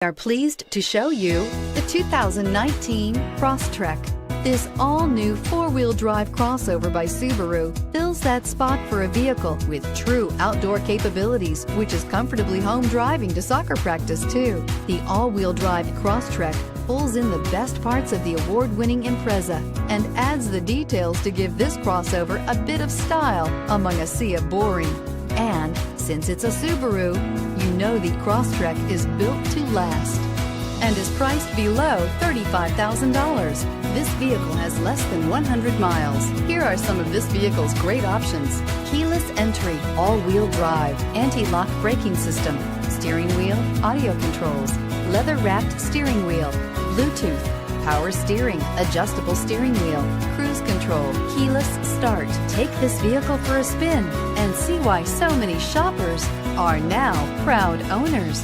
We are pleased to show you the 2019 Crosstrek. This all-new four-wheel drive crossover by Subaru fills that spot for a vehicle with true outdoor capabilities, which is comfortably home driving to soccer practice too. The all-wheel drive Crosstrek pulls in the best parts of the award-winning Impreza and adds the details to give this crossover a bit of style among a sea of boring. And since it's a Subaru, you know the Crosstrek is built to last and is priced below $35,000. This vehicle has less than 100 miles. Here are some of this vehicle's great options: keyless entry, all-wheel drive, anti-lock braking system, steering wheel audio controls, leather-wrapped steering wheel, Bluetooth, power steering, adjustable steering wheel, cruise control, keyless start. Take this vehicle for a spin and see why so many shoppers are now proud owners.